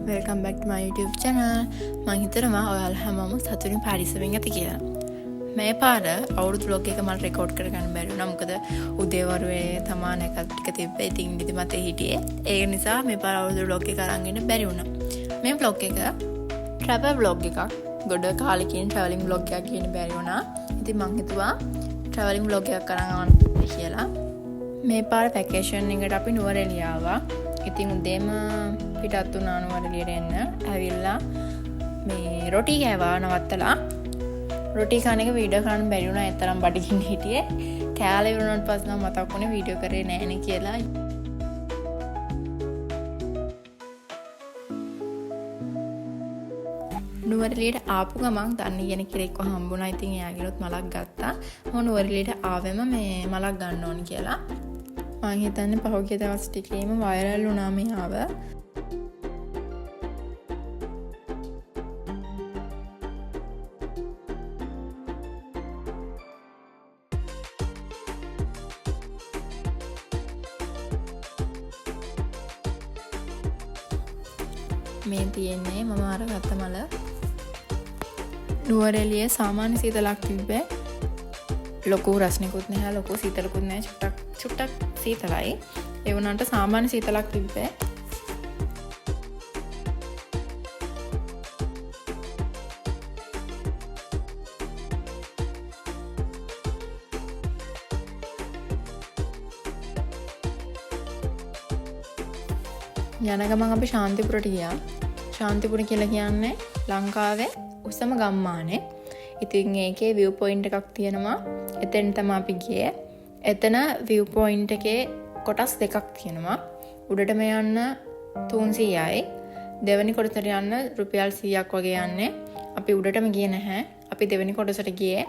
welcome back to my YouTube channel. මම හිතනවා ඔයාලා හැමෝම සතුටින් පරිස්සමෙන් ඇති කියලා. මේ පාර අවුරුදු vlog එක මම රෙකෝඩ් කරගන්න බැරි වුණා. මොකද උදේවරුේ තමා නැකත් ටික තිබ්බේ. ඉතින් නිදිමතේ හිටියේ. ඒක නිසා මේ පාර අවුරුදු vlog එක අරන් එන්න බැරි වුණා. මේ vlog එක travel vlog එකක්. ගොඩ කාලෙකින් traveling vlog එකක් කියන බැරි වුණා. ඉතින් මම හිතුවා traveling vlog එකක් අරන් ආවන්න කියලා. මේ පාර vacation එකට අපි නුවරඑළිය ආවා. ඉතින් උදේම පිටත් වුණා නුවරඑළියට එන්න. ඇවිල්ලා මේ රොටි කෑවා නවත්තලා. රොටි කන එක වීඩියෝ කරන්න බැරි වුණා. ඒ තරම් බඩගින්න හිටියේ. කෑලා ඉවරනට පස්සේ නම් මතක් වුණේ වීඩියෝ කරේ නෑනේ කියලා. නුවරඑළියට ආපු ගමන් දන්නේ කියන කෙනෙක්ව හම්බුණා. ඉතින් එයාගෙනුත් මලක් ගත්තා. මම නුවරඑළියට ආවෙම මේ මලක් ගන්න ඕනි කියලා. මම හිතන්නේ පහුගිය දවස් ටිකේම වයිරල් වුණා මේ ආව. මේ තියෙන්නේ මම අරගත්ත මල. නුවරඑළියේ සාමාන්‍ය සීතලක් තිබ්බේ. ලොකු රස්නිකුත් නැහැ, ලොකු සීතලකුත් නැහැ. චුට්ටක් සීතලයි. ඒ වුණාට සාමාන්‍ය සීතලක් තිබ්බේ. යන ගමන් අපි ශාන්තිපුරට ගියා. ශාන්තිපුර කියලා කියන්නේ ලංකාවේ උසම ගම්මානේ. ඉතින් ඒකේ view point එකක් තියෙනවා. එතෙන් තමයි අපි ගියේ. එතන view point එකේ කොටස් දෙකක් තියෙනවා. උඩටම යන්න 300යි. දෙවෙනි කොටසට යන්න රුපියල් 100ක් වගේ යන්නේ. අපි උඩටම ගියේ නැහැ. අපි දෙවෙනි කොටසට ගියේ.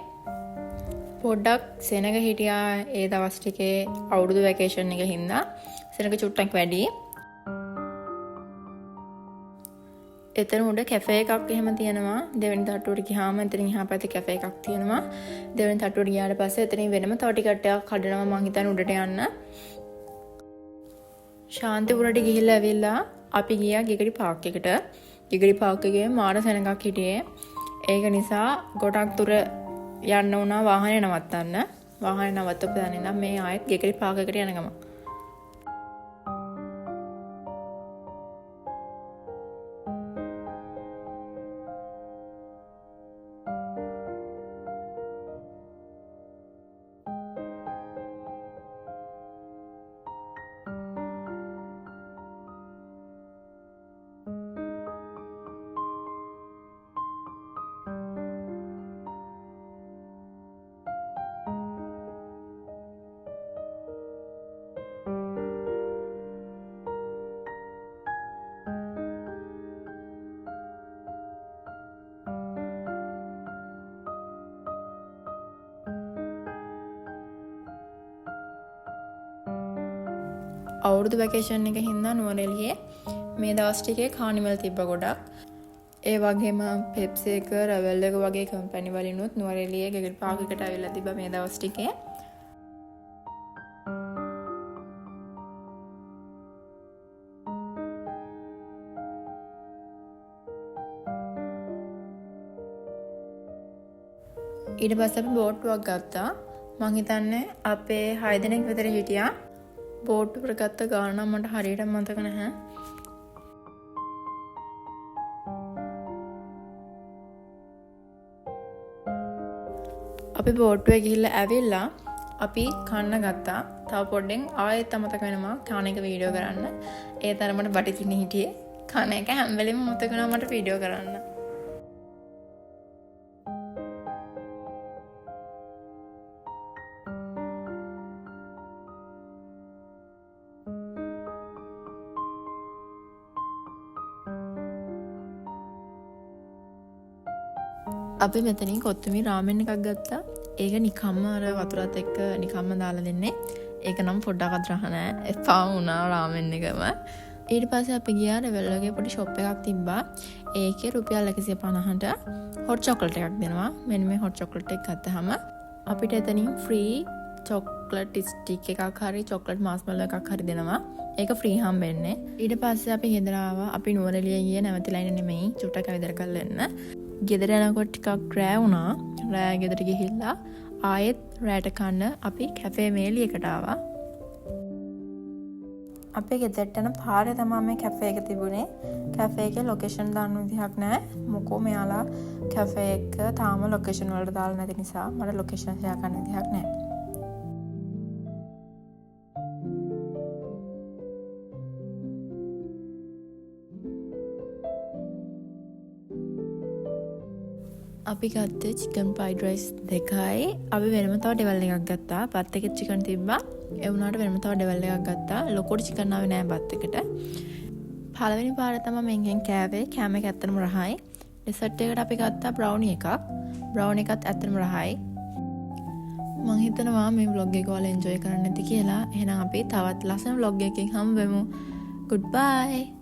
පොඩ්ඩක් සෙනග හිටියා ඒ දවස් ටිකේ අවුරුදු වැකේෂන් එක හින්දා. සෙනග චුට්ටක් වැඩි. එතන උඩ කැෆේ එකක් එහෙම තියෙනවා. දෙවෙනි තට්ටුවට ගියාම එතනින් එහා පැත්තේ කැෆේ එකක් තියෙනවා. දෙවෙනි තට්ටුවට ගියාට පස්සේ එතනින් වෙනම තව ටිකට් එකක් කඩනවා මං හිතන්නේ උඩට යන්න. ශාන්තිපුරට ගිහිල්ලා ඇවිල්ලා අපි ගියා ගිගඩි පාක් එකට. ගිගඩි පාක් එකේ මාර සෙනඟක් හිටියේ. ඒක නිසා ගොඩක් දුර යන්න වුණා වාහනේ නවත්තන්න. වාහනේ නවත්තපු දැන ඉඳන් මේ ආයෙත් ගිගඩි පාක් එකට යන ගමන්. අවුරුදු වැකේෂන් එක හින්දා නුවරඑළියේ මේ දවස් ටිකේ කානිවල් තිබ්බ ගොඩක්. ඒ වගේම පෙප්සි එක, රෙවල් එක වගේ කම්පැනි වලිනුත් නුවරඑළියේ ගිගඩි පාක් එකට අවිල්ලා තිබ්බා මේ දවස් ටිකේ. ඊට පස්සේ අපි බෝට්ටුවක් ගත්තා. මං හිතන්නේ අපේ 6 දෙනෙක් විතර හිටියා. බෝට්ටුවට ගත්ත ගාන නම් මට හරියට මතක නැහැ. අපි බෝට්ටුවේ ගිහිල්ලා ඇවිල්ලා අපි කන්න ගත්තා. තව පොඩ්ඩෙන් ආයෙත් මතක වෙනවා කන එක වීඩියෝ කරන්න. ඒ තරමට බඩගින්න හිටියේ. කන එක හැම වෙලෙම මතක වෙනවා මට වීඩියෝ කරන්න. අපි මෙතනින් කොත්තුමි රාමෙන් එකක් ගත්තා. ඒක නිකම්ම අර වතුරත් එක්ක නිකම්ම දාලා දෙන්නේ. ඒක නම් පොඩ්ඩක්වත් රහ නෑ. එපා වුණා රාමෙන් එකම. ඊට පස්සේ අපි ගියා රෙවල් වගේ පොඩි ෂොප් එකක් තිබ්බා. ඒකේ රුපියල් 150ට හොට් චොකලට් එකක් දෙනවා. මෙන්න මේ හොට් චොකලට් එක ගත්තාම අපිට එතනින් ෆ්‍රී චොක්ලට් ස්ටික් එකක් හරි චොක්ලට් මාස්මෙලෝ එකක් හරි දෙනවා. ඒක ෆ්‍රී හම්බෙන්නේ. ඊට පස්සේ අපි ගෙදර ආවා. අපි නුවරඑළිය ගියේ නැවතිලා ඉන්න නෙමෙයි. චුට්ටක් ඇවිදලා කරලා එන්න. ගෙදර යනකොට ටිකක් රෑ වුණා. රෑ ගෙදර ගිහිල්ලා ආයෙත් රෑට කන්න අපි කැෆේ මේලියකට ආවා. අපේ ගෙදරට යන පාරේ තමයි මේ කැෆේ එක තිබුණේ. කැෆේ එකේ ලොකේෂන් දාන්න විදිහක් නැහැ. මොකෝ මෙයාලා කැෆේ එක තාම ලොකේෂන් වලට දාලා නැති නිසා මට ලොකේෂන් ෂෙයා කරන්න විදිහක් නැහැ. අපි ගත්තේ චිකන් ෆ්‍රයිඩ් රයිස් දෙකයි. අපි වෙනම තව ඩෙවල් එකක් ගත්තා. බත් එකේ චිකන් තිබ්බා. ඒ වුණාට වෙනම තව ඩෙවල් එකක් ගත්තා. ලොකෝට චිකන් ආවේ නෑ බත් එකට. පළවෙනි පාර තමයි මෙන්ගෙන් කෑවේ. කෑම එක ඇත්තටම රහයි. ඩෙසර්ට් එකට අපි ගත්තා බ්‍රවුනි එකක්. බ්‍රවුනි එකත් ඇත්තටම රහයි. මම හිතනවා මේ vlog එක ඔයාලා enjoy කරන්න ඇති කියලා. එහෙනම් අපි තවත් ලස්සන vlog එකකින් හම්බ වෙමු. Goodbye.